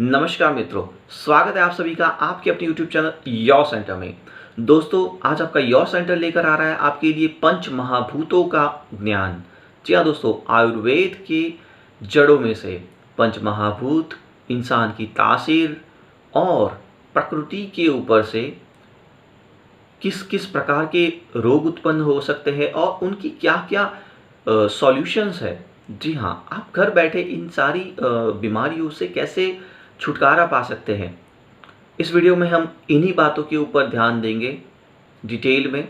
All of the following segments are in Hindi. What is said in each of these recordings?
नमस्कार मित्रों, स्वागत है आप सभी का आपके अपने YouTube चैनल योर सेंटर में। दोस्तों, आज आपका योर सेंटर लेकर आ रहा है आपके लिए पंच महाभूतों का ज्ञान। जी हाँ दोस्तों, आयुर्वेद के जड़ों में से पंच महाभूत इंसान की तासीर और प्रकृति के ऊपर से किस किस प्रकार के रोग उत्पन्न हो सकते हैं और उनकी क्या क्या सॉल्यूशंस है। जी हाँ, आप घर बैठे इन सारी बीमारियों से कैसे छुटकारा पा सकते हैं। इस वीडियो में हम इन्हीं बातों के ऊपर ध्यान देंगे डिटेल में।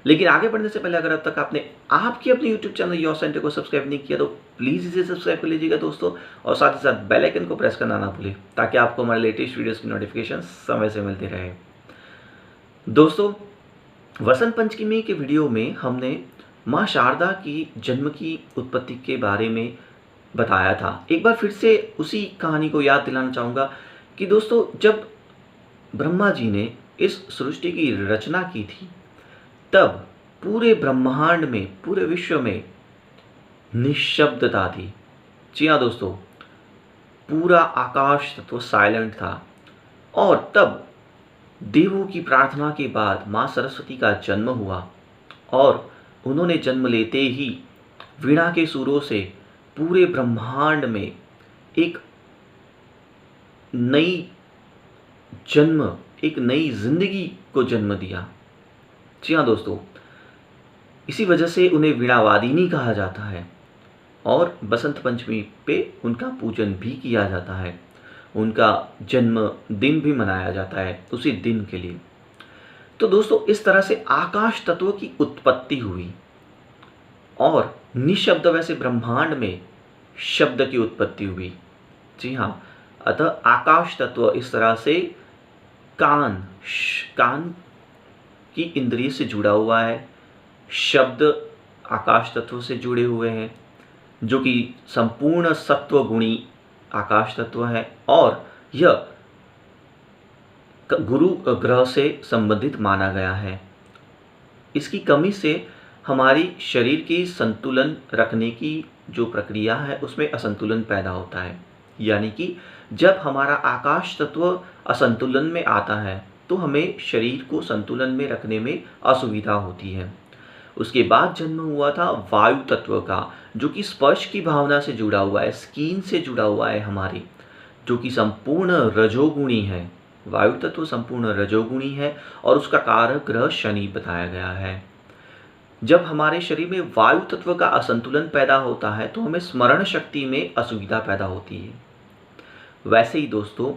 लेकिन आगे बढ़ने से पहले अगर अब तक आपने आपके अपने YouTube चैनल योर सेंटर को सब्सक्राइब नहीं किया तो प्लीज़ इसे सब्सक्राइब कर लीजिएगा दोस्तों, और साथ ही साथ बेल आइकन को प्रेस करना ना भूलें ताकि आपको हमारे लेटेस्ट वीडियोस की नोटिफिकेशन समय से मिलती रहे। दोस्तों, वसंत पंचमी के वीडियो में हमने माँ शारदा की जन्म की उत्पत्ति के बारे में बताया था। एक बार फिर से उसी कहानी को याद दिलाना चाहूँगा कि दोस्तों, जब ब्रह्मा जी ने इस सृष्टि की रचना की थी तब पूरे ब्रह्मांड में, पूरे विश्व में निश्शब्दता थी। जी हाँ दोस्तों, पूरा आकाश तो साइलेंट था। और तब देवों की प्रार्थना के बाद माँ सरस्वती का जन्म हुआ और उन्होंने जन्म लेते ही वीणा के सुरों से पूरे ब्रह्मांड में एक नई जिंदगी को जन्म दिया। जी हाँ दोस्तों, इसी वजह से उन्हें वीणावादिनी कहा जाता है और बसंत पंचमी पे उनका पूजन भी किया जाता है। उनका जन्म दिन भी मनाया जाता है उसी दिन के लिए। तो दोस्तों, इस तरह से आकाश तत्व की उत्पत्ति हुई और निशब्द वैसे ब्रह्मांड में शब्द की उत्पत्ति हुई। जी हाँ, अतः आकाश तत्व इस तरह से कान की इंद्रिय से जुड़ा हुआ है। शब्द आकाश तत्व से जुड़े हुए हैं जो कि संपूर्ण सत्व गुणी आकाश तत्व है और यह गुरु ग्रह से संबंधित माना गया है। इसकी कमी से हमारी शरीर की संतुलन रखने की जो प्रक्रिया है उसमें असंतुलन पैदा होता है। यानी कि जब हमारा आकाश तत्व असंतुलन में आता है तो हमें शरीर को संतुलन में रखने में असुविधा होती है। उसके बाद जन्म हुआ था वायु तत्व का, जो कि स्पर्श की भावना से जुड़ा हुआ है, स्किन से जुड़ा हुआ है हमारी, जो कि संपूर्ण रजोगुणी है। वायु तत्व संपूर्ण रजोगुणी है और उसका कारक ग्रह शनि बताया गया है। जब हमारे शरीर में वायु तत्व का असंतुलन पैदा होता है तो हमें स्मरण शक्ति में असुविधा पैदा होती है। वैसे ही दोस्तों,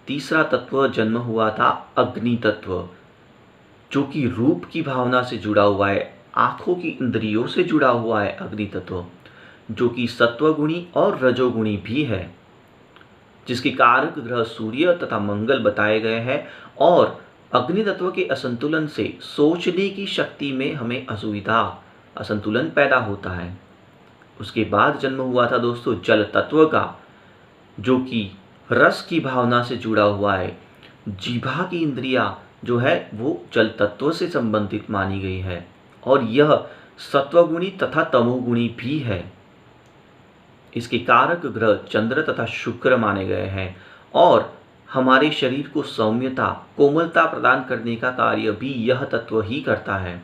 तीसरा तत्व जन्म हुआ था अग्नि तत्व, जो कि रूप की भावना से जुड़ा हुआ है, आंखों की इंद्रियों से जुड़ा हुआ है। अग्नि तत्व जो कि सत्वगुणी और रजोगुणी भी है, जिसके कारक ग्रह सूर्य तथा मंगल बताए गए हैं। और अग्नि तत्व के असंतुलन से सोचने की शक्ति में हमें असंतुलन पैदा होता है। उसके बाद जन्म हुआ था दोस्तों जल तत्व का, जो कि रस की भावना से जुड़ा हुआ है। जीभा की इंद्रिया जो है वो जल तत्व से संबंधित मानी गई है और यह सत्वगुणी तथा तमोगुणी भी है। इसके कारक ग्रह चंद्र तथा शुक्र माने गए हैं और हमारे शरीर को सौम्यता, कोमलता प्रदान करने का कार्य भी यह तत्व ही करता है।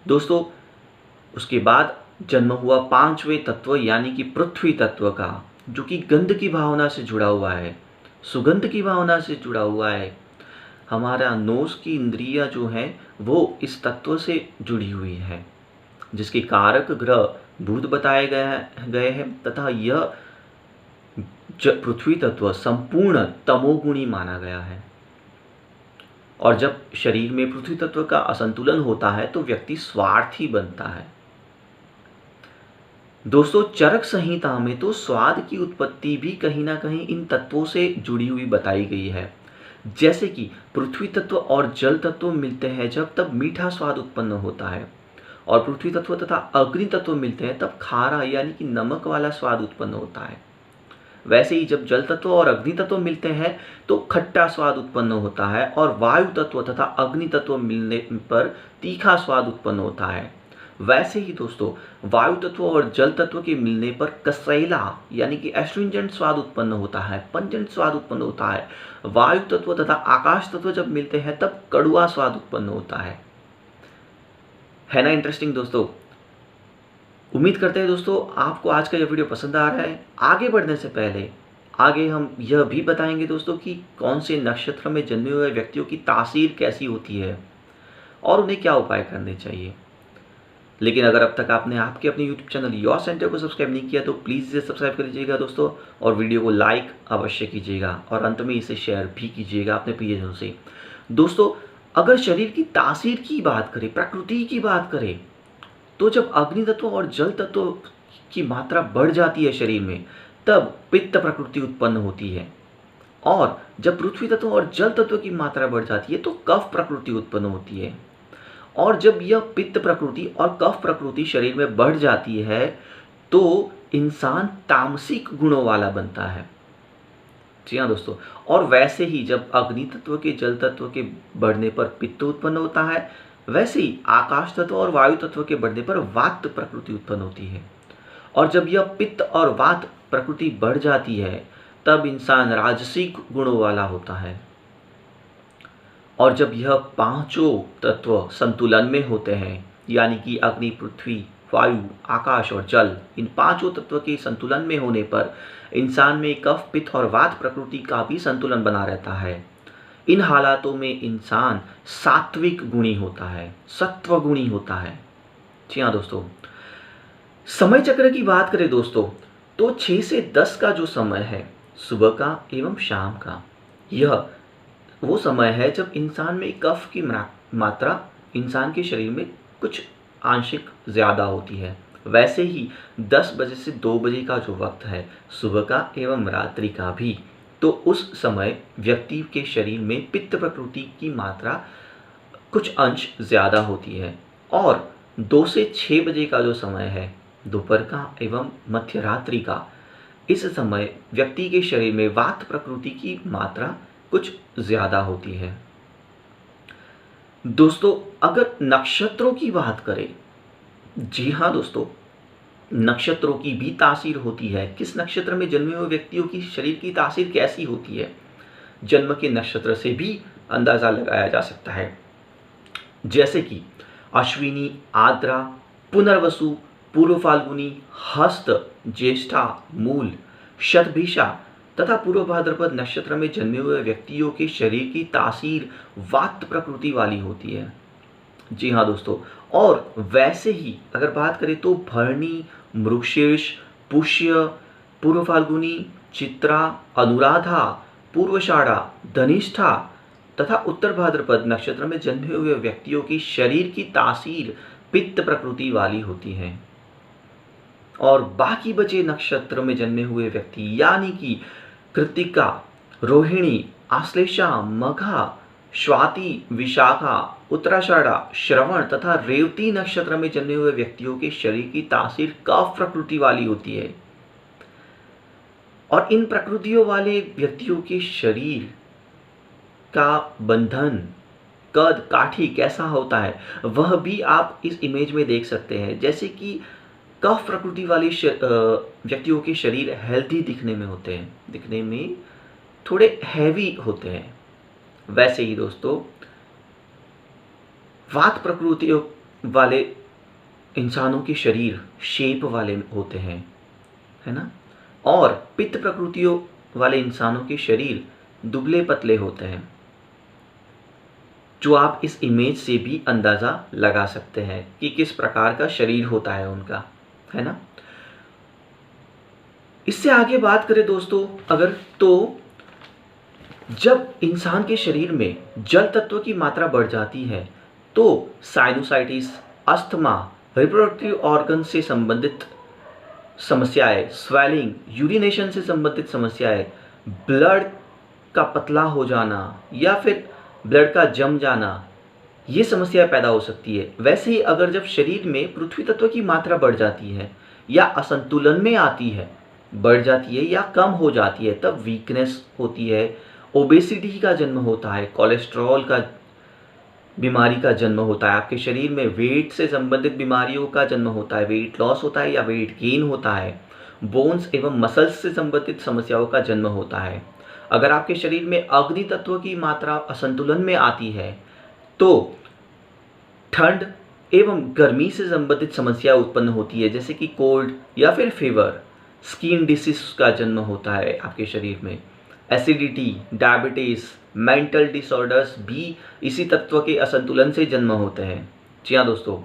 दोस्तों, उसके बाद जन्म हुआ पांचवें तत्व यानी कि पृथ्वी तत्व का, जो कि गंध की भावना से जुड़ा हुआ है, सुगंध की भावना से जुड़ा हुआ है। हमारा नोज की इंद्रियां जो है वो इस तत्व से जुड़ी हुई है, जिसके कारक ग्रह बुध बताए गए हैं तथा यह पृथ्वी तत्व संपूर्ण तमोगुणी माना गया है। और जब शरीर में पृथ्वी तत्व का असंतुलन होता है तो व्यक्ति स्वार्थी बनता है। दोस्तों, चरक संहिता में तो स्वाद की उत्पत्ति भी कहीं ना कहीं इन तत्वों से जुड़ी हुई बताई गई है। जैसे कि पृथ्वी तत्व और जल तत्व मिलते हैं जब तब मीठा स्वाद उत्पन्न होता है, और पृथ्वी तत्व तथा अग्नि तत्व मिलते हैं तब खारा यानी कि नमक वाला स्वाद उत्पन्न होता है। वैसे ही जब जल तत्व और अग्नि तत्व मिलते हैं तो खट्टा स्वाद उत्पन्न होता है और वायु तत्व तथा अग्नि तत्व मिलने पर तीखा स्वाद उत्पन्न होता है। वैसे ही दोस्तों वायु तत्व और जल तत्व के मिलने पर कसैला यानी कि एस्ट्रिंजेंट स्वाद उत्पन्न होता है, पंजेंट स्वाद उत्पन्न होता है। वायु तत्व तथा आकाश तत्व जब मिलते हैं तब कड़वा स्वाद उत्पन्न होता है ना इंटरेस्टिंग दोस्तों। उम्मीद करते हैं दोस्तों आपको आज का यह वीडियो पसंद आ रहा है। आगे बढ़ने से पहले आगे हम यह भी बताएंगे दोस्तों कि कौन से नक्षत्र में जन्मे हुए व्यक्तियों की तासीर कैसी होती है और उन्हें क्या उपाय करने चाहिए। लेकिन अगर अब तक आपने आपके अपने YouTube चैनल योर सेंटर को सब्सक्राइब नहीं किया तो प्लीज़ इसे सब्सक्राइब कर लीजिएगा दोस्तों, और वीडियो को लाइक अवश्य कीजिएगा और अंत में इसे शेयर भी कीजिएगा अपने प्रियजनों से। दोस्तों अगर शरीर की तासीर की बात करें, प्रकृति की बात करें, तो जब अग्नि तत्व और जल तत्व की मात्रा बढ़ जाती है शरीर में तब पित्त प्रकृति उत्पन्न होती है, और जब पृथ्वी तत्व और जल तत्व की मात्रा बढ़ जाती है तो कफ प्रकृति उत्पन्न होती है। और जब यह पित्त प्रकृति और कफ प्रकृति शरीर में बढ़ जाती है तो इंसान तामसिक गुणों वाला बनता है। जी हाँ दोस्तों, और वैसे ही जब अग्नि तत्व के जल तत्व के बढ़ने पर पित्त उत्पन्न होता है, वैसे ही आकाश तत्व और वायु तत्व के बढ़ने पर वात प्रकृति उत्पन्न होती है। और जब यह पित्त और वात प्रकृति बढ़ जाती है तब इंसान राजसिक गुणों वाला होता है। और जब यह पांचों तत्व संतुलन में होते हैं, यानी कि अग्नि, पृथ्वी, वायु, आकाश और जल, इन पांचों तत्व के संतुलन में होने पर इंसान में कफ, पित्त और वात प्रकृति का भी संतुलन बना रहता है। इन हालातों में इंसान सात्विक गुणी होता है, सत्व गुणी होता है। जी हाँ दोस्तों, समय चक्र की बात करें दोस्तों तो 6 से 10 का जो समय है सुबह का एवं शाम का, यह वो समय है जब इंसान में कफ की मात्रा इंसान के शरीर में कुछ आंशिक ज़्यादा होती है। वैसे ही 10 बजे से 2 बजे का जो वक्त है सुबह का एवं रात्रि का भी, तो उस समय व्यक्ति के शरीर में पित्त प्रकृति की मात्रा कुछ अंश ज़्यादा होती है। और 2 से 6 बजे का जो समय है दोपहर का एवं मध्य रात्रि का, इस समय व्यक्ति के शरीर में वात प्रकृति की मात्रा कुछ ज़्यादा होती है। दोस्तों अगर नक्षत्रों की बात करें, जी हाँ दोस्तों, नक्षत्रों की भी तासीर होती है। किस नक्षत्र में जन्मे हुए व्यक्तियों की शरीर की तासीर कैसी होती है, जन्म के नक्षत्र से भी अंदाज़ा लगाया जा सकता है। जैसे कि अश्विनी, आद्रा, पुनर्वसु, पूर्व फाल्गुनी, हस्त, ज्येष्ठा, मूल, शतभिषा तथा पूर्व भाद्रपद नक्षत्र में जन्मे हुए व्यक्तियों के शरीर की तासीर वात प्रकृति वाली होती है। जी हाँ दोस्तों, और वैसे ही अगर बात करें तो भरणी, मृगशीर्ष, पुष्य, पूर्व फाल्गुनी, चित्रा, अनुराधा, पूर्वषाढ़ा, धनिष्ठा तथा उत्तर भाद्रपद नक्षत्र में जन्मे हुए व्यक्तियों की शरीर की तासीर पित्त प्रकृति वाली होती है। और बाकी बचे नक्षत्र में जन्मे हुए व्यक्ति यानी कि कृत्तिका, रोहिणी, आश्लेषा, मघा, स्वाति, विशाखा, उत्तराषाढ़ा, श्रवण तथा रेवती नक्षत्र में जन्मे हुए व्यक्तियों के शरीर की तासीर कफ प्रकृति वाली होती है। और इन प्रकृतियों वाले व्यक्तियों के शरीर का बंधन, कद, काठी कैसा होता है वह भी आप इस इमेज में देख सकते हैं। जैसे कि कफ प्रकृति वाले व्यक्तियों के शरीर हेल्दी दिखने में होते हैं, दिखने में थोड़े हैवी होते हैं। वैसे ही दोस्तों वात प्रकृति वाले इंसानों के शरीर शेप वाले होते हैं, है ना। और पित्त प्रकृतियों वाले इंसानों के शरीर दुबले पतले होते हैं, जो आप इस इमेज से भी अंदाज़ा लगा सकते हैं कि किस प्रकार का शरीर होता है उनका, है ना। इससे आगे बात करें दोस्तों अगर, तो जब इंसान के शरीर में जल तत्व की मात्रा बढ़ जाती है तो साइनोसाइटिस, अस्थमा, रिप्रोडक्टिव ऑर्गन से संबंधित समस्याएं, स्वेलिंग, यूरिनेशन से संबंधित समस्याएं, ब्लड का पतला हो जाना या फिर ब्लड का जम जाना, ये समस्या पैदा हो सकती है। वैसे ही अगर जब शरीर में पृथ्वी तत्व की मात्रा बढ़ जाती है या असंतुलन में आती है, बढ़ जाती है या कम हो जाती है, तब वीकनेस होती है, ओबेसिटी का जन्म होता है, कोलेस्ट्रॉल का बीमारी का जन्म होता है, आपके शरीर में वेट से संबंधित बीमारियों का जन्म होता है, वेट लॉस होता है या वेट गेन होता है, बोन्स एवं मसल्स से संबंधित समस्याओं का जन्म होता है। अगर आपके शरीर में अग्नि तत्व की मात्रा असंतुलन में आती है तो ठंड एवं गर्मी से संबंधित समस्या उत्पन्न होती है, जैसे कि कोल्ड या फिर फीवर, स्किन डिसीज का जन्म होता है आपके शरीर में। एसिडिटी, डायबिटीज, मेंटल डिसऑर्डर्स भी इसी तत्व के असंतुलन से जन्म होते हैं। जी हाँ दोस्तों,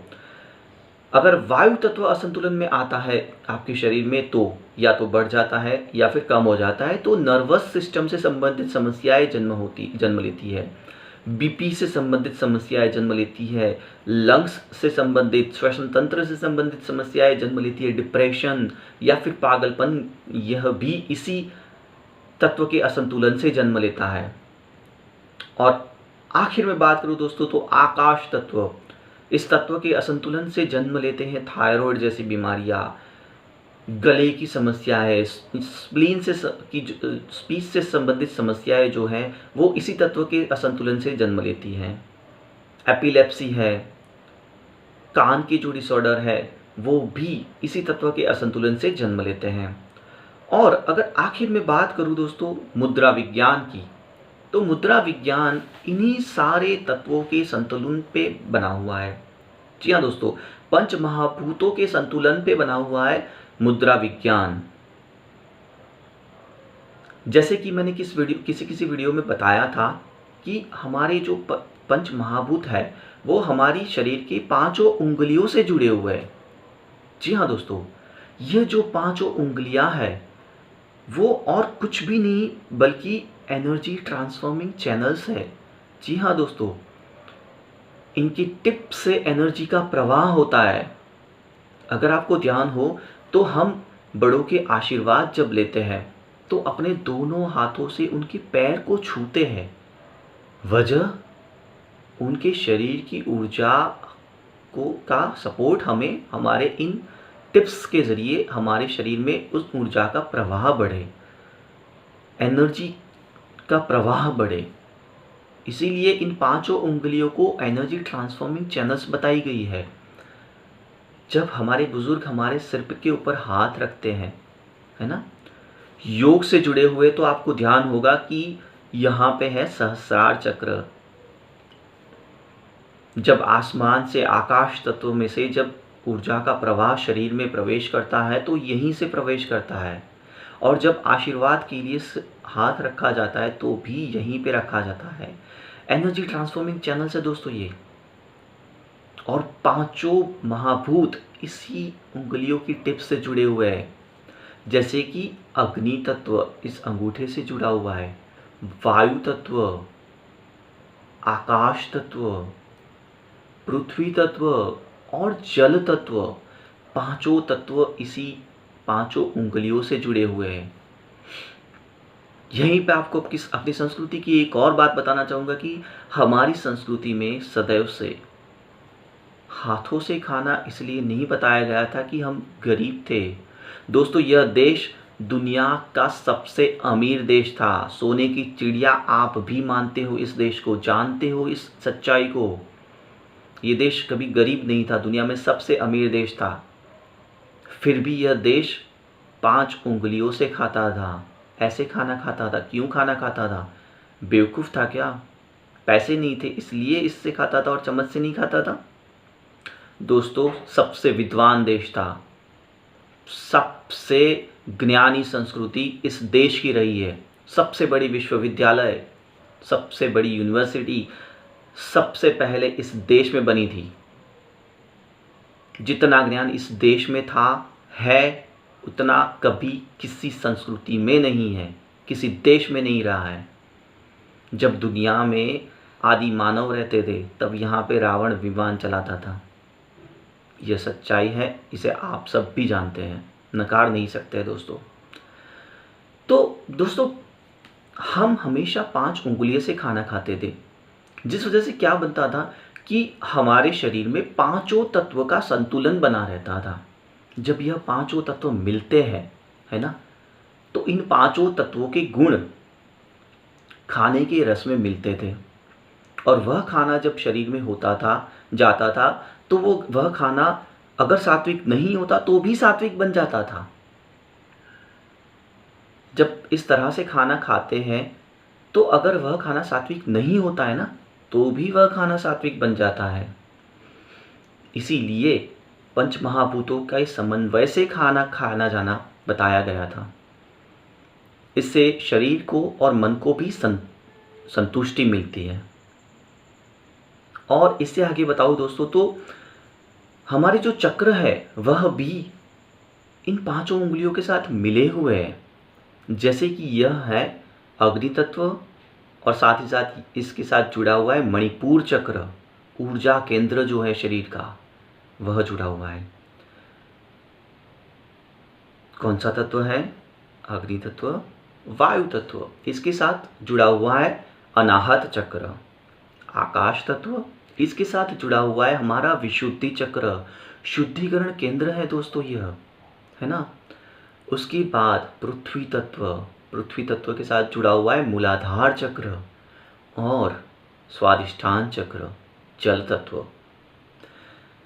अगर वायु तत्व असंतुलन में आता है आपके शरीर में तो या तो बढ़ जाता है या फिर कम हो जाता है, तो नर्वस सिस्टम से संबंधित समस्याएं जन्म लेती है, बीपी से संबंधित समस्याएं जन्म लेती है, लंग्स से संबंधित, श्वसन तंत्र से संबंधित समस्याएं जन्म लेती है, डिप्रेशन या फिर पागलपन, यह भी इसी तत्व के असंतुलन से जन्म लेता है। और आखिर में बात करूं दोस्तों तो आकाश तत्व, इस तत्व के असंतुलन से जन्म लेते हैं थायराइड जैसी बीमारियां, गले की समस्याएं, स्प्लीन से स्पीच से संबंधित समस्याएं जो हैं वो इसी तत्व के असंतुलन से जन्म लेती हैं। एपिलेप्सी है, कान की जो डिसऑर्डर है वो भी इसी तत्व के असंतुलन से जन्म लेते हैं। और अगर आखिर में बात करूं दोस्तों मुद्रा विज्ञान की, तो मुद्रा विज्ञान इन्हीं सारे तत्वों के संतुलन पे बना हुआ है। जी हाँ दोस्तों, पंच महाभूतों के संतुलन पे बना हुआ है मुद्रा विज्ञान। जैसे कि मैंने किसी वीडियो में बताया था कि हमारे जो पंच महाभूत है वो हमारी शरीर की पांचों उंगलियों से जुड़े हुए हैं। जी हाँ दोस्तों, ये जो पांचों उंगलियां हैं वो और कुछ भी नहीं बल्कि एनर्जी ट्रांसफॉर्मिंग चैनल्स है। जी हाँ दोस्तों, इनकी टिप से एनर्जी का प्रवाह होता है। अगर आपको ध्यान हो तो हम बड़ों के आशीर्वाद जब लेते हैं तो अपने दोनों हाथों से उनके पैर को छूते हैं। वजह, उनके शरीर की ऊर्जा का सपोर्ट हमें हमारे इन टिप्स के ज़रिए हमारे शरीर में उस ऊर्जा का प्रवाह बढ़े, एनर्जी का प्रवाह बढ़े। इसीलिए इन पांचों उंगलियों को एनर्जी ट्रांसफॉर्मिंग चैनल्स बताई गई है। जब हमारे बुजुर्ग हमारे सिर के ऊपर हाथ रखते हैं, है ना, योग से जुड़े हुए, तो आपको ध्यान होगा कि यहाँ पे है सहस्रार चक्र। जब आसमान से, आकाश तत्व में से जब ऊर्जा का प्रवाह शरीर में प्रवेश करता है तो यहीं से प्रवेश करता है। और जब आशीर्वाद के लिए हाथ रखा जाता है तो भी यहीं पे रखा जाता है। एनर्जी ट्रांसफॉर्मिंग चैनल से दोस्तों ये, और पांचों महाभूत इसी उंगलियों की टिप से जुड़े हुए हैं। जैसे कि अग्नि तत्व इस अंगूठे से जुड़ा हुआ है, वायु तत्व, आकाश तत्व, पृथ्वी तत्व और जल तत्व, पांचों तत्व इसी पांचों उंगलियों से जुड़े हुए हैं। यहीं पे आपको अपनी संस्कृति की एक और बात बताना चाहूँगा कि हमारी संस्कृति में सदैव से हाथों से खाना इसलिए नहीं बताया गया था कि हम गरीब थे। दोस्तों, यह देश दुनिया का सबसे अमीर देश था। सोने की चिड़िया आप भी मानते हो इस देश को, जानते हो इस सच्चाई को। ये देश कभी गरीब नहीं था, दुनिया में सबसे अमीर देश था। फिर भी यह देश 5 उंगलियों से खाता था। ऐसे खाना खाता था। क्यों खाना खाता था? बेवकूफ़ था क्या? पैसे नहीं थे इसलिए इससे खाता था और चम्मच से नहीं खाता था? दोस्तों, सबसे विद्वान देश था, सबसे ज्ञानी संस्कृति इस देश की रही है। सबसे बड़ी विश्वविद्यालय, सबसे बड़ी यूनिवर्सिटी सबसे पहले इस देश में बनी थी। जितना ज्ञान इस देश में था, है, उतना कभी किसी संस्कृति में नहीं है, किसी देश में नहीं रहा है। जब दुनिया में आदि मानव रहते थे तब यहाँ पे रावण विमान चलाता था। यह सच्चाई है, इसे आप सब भी जानते हैं, नकार नहीं सकते दोस्तों। तो दोस्तों, हम हमेशा 5 उंगलियों से खाना खाते थे, जिस वजह से क्या बनता था कि हमारे शरीर में पांचों तत्व का संतुलन बना रहता था। जब यह पांचों तत्व मिलते हैं, है ना, तो इन पांचों तत्वों के गुण खाने के रस में मिलते थे। और वह खाना जब शरीर में होता था, जाता था, तो वह खाना अगर सात्विक नहीं होता तो भी सात्विक बन जाता था। जब इस तरह से खाना खाते हैं तो अगर वह खाना सात्विक नहीं होता है ना, तो भी वह खाना सात्विक बन जाता है। इसीलिए पंच महाभूतों का इस समन्वय से खाना खाना जाना बताया गया था। इससे शरीर को और मन को भी संतुष्टि मिलती है। और इससे आगे बताऊं दोस्तों, तो हमारे जो चक्र है वह भी इन पांचों उंगलियों के साथ मिले हुए हैं। जैसे कि यह है अग्नि तत्व, और साथ ही साथ इसके साथ जुड़ा हुआ है मणिपुर चक्र, ऊर्जा केंद्र जो है शरीर का, वह जुड़ा हुआ है। कौन सा तत्व है? अग्नि तत्व, वायु तत्व, इसके साथ जुड़ा हुआ है अनाहत चक्र। आकाश तत्व, इसके साथ जुड़ा हुआ है हमारा विशुद्धि चक्र, शुद्धिकरण केंद्र है दोस्तों यह, है ना। उसके बाद पृथ्वी तत्व, पृथ्वी तत्व के साथ जुड़ा हुआ है मूलाधार चक्र और स्वादिष्ठान चक्र, जल तत्व।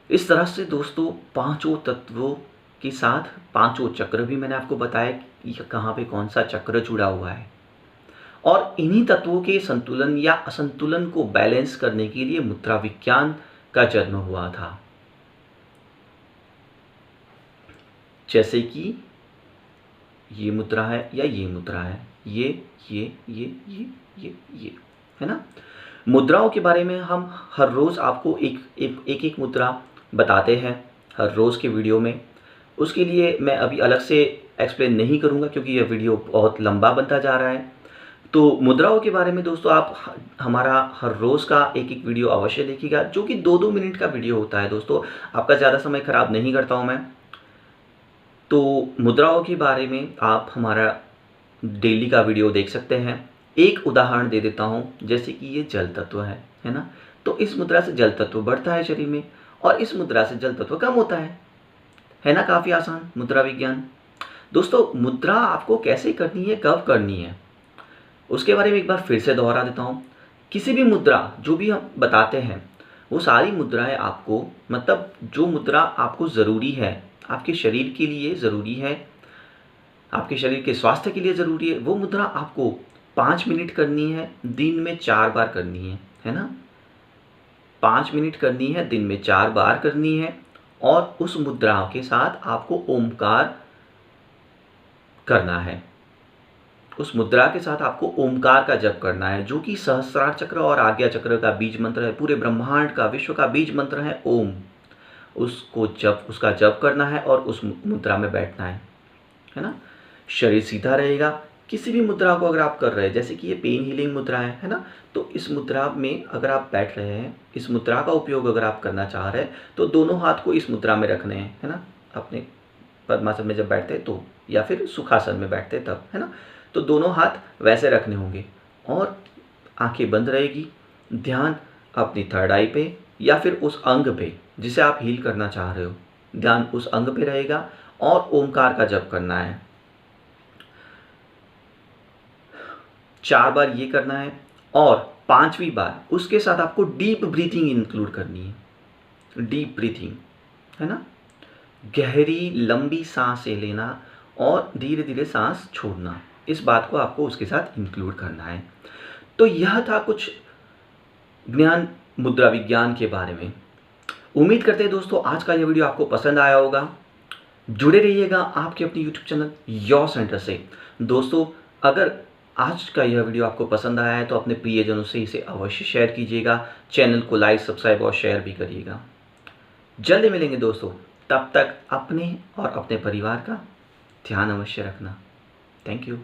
इस तरह से दोस्तों पांचों तत्वों के साथ पांचों चक्र भी मैंने आपको बताया कि कहाँ पे कौन सा चक्र जुड़ा हुआ है। और इन्हीं तत्वों के संतुलन या असंतुलन को बैलेंस करने के लिए मुद्रा विज्ञान का जन्म हुआ था। जैसे कि ये मुद्रा है या ये मुद्रा है, ये, है ना। मुद्राओं के बारे में हम हर रोज़ आपको एक मुद्रा बताते हैं हर रोज़ के वीडियो में। उसके लिए मैं अभी अलग से एक्सप्लेन नहीं करूँगा क्योंकि यह वीडियो बहुत लंबा बनता जा रहा है। तो मुद्राओं के बारे में दोस्तों आप हमारा हर रोज़ का एक वीडियो अवश्य देखिएगा, जो कि 2-2 मिनट का वीडियो होता है दोस्तों। आपका ज़्यादा समय खराब नहीं करता हूँ मैं। तो मुद्राओं के बारे में आप हमारा डेली का वीडियो देख सकते हैं। एक उदाहरण दे देता हूँ, जैसे कि ये जल तत्व है ना। तो इस मुद्रा से जल तत्व बढ़ता है शरीर में और इस मुद्रा से जल तत्व कम होता है ना। काफ़ी आसान मुद्रा विज्ञान। दोस्तों मुद्रा आपको कैसे करनी है, कब करनी है, उसके बारे में एक बार फिर से दोहरा देता हूँ। किसी भी मुद्रा जो भी हम बताते हैं वो सारी मुद्राएं आपको, मतलब जो मुद्रा आपको ज़रूरी है, आपके शरीर के लिए ज़रूरी है, आपके शरीर के स्वास्थ्य के लिए ज़रूरी है, वो मुद्रा आपको 5 मिनट करनी है, दिन में 4 बार करनी है ना। 5 मिनट करनी है, दिन में 4 बार करनी है। और उस मुद्रा के साथ आपको ओमकार करना है। उस मुद्रा के साथ आपको ओमकार का जप करना है, जो कि सहस्रार चक्र और आज्ञा चक्र का बीज मंत्र है। पूरे ब्रह्मांड का, विश्व का बीज मंत्र है ओम। उसका जप करना है और उस मुद्रा में बैठना है ना। शरीर सीधा रहेगा। किसी भी मुद्रा को अगर आप कर रहे हैं, जैसे कि ये पेन हीलिंग मुद्रा है ना, तो इस मुद्रा में अगर आप बैठ रहे हैं, इस मुद्रा का उपयोग अगर आप करना चाह रहे हैं, तो दोनों हाथ को इस मुद्रा में रखने हैं, है ना। अपने पद्मासन में जब बैठते हैं तो, या फिर सुखासन में बैठते हैं तब, है ना। तो दोनों हाथ वैसे रखने होंगे और आंखें बंद रहेगी। ध्यान अपनी थर्ड आई पे या फिर उस अंग पे जिसे आप हील करना चाह रहे हो, ध्यान उस अंग पे रहेगा और ओमकार का जप करना है। 4 बार ये करना है और 5वीं बार उसके साथ आपको डीप ब्रीथिंग इंक्लूड करनी है। डीप ब्रीथिंग, है ना। गहरी लंबी सांसें लेना और धीरे धीरे सांस छोड़ना, इस बात को आपको उसके साथ इंक्लूड करना है। तो यह था कुछ ज्ञान मुद्रा विज्ञान के बारे में। उम्मीद करते हैं दोस्तों आज का यह वीडियो आपको पसंद आया होगा। जुड़े रहिएगा आपके अपने YouTube चैनल योर सेंटर से। दोस्तों अगर आज का यह वीडियो आपको पसंद आया है तो अपने प्रियजनों से इसे अवश्य शेयर कीजिएगा। चैनल को लाइक, सब्सक्राइब और शेयर भी करिएगा। जल्दी मिलेंगे दोस्तों, तब तक अपने और अपने परिवार का ध्यान अवश्य रखना। Thank you.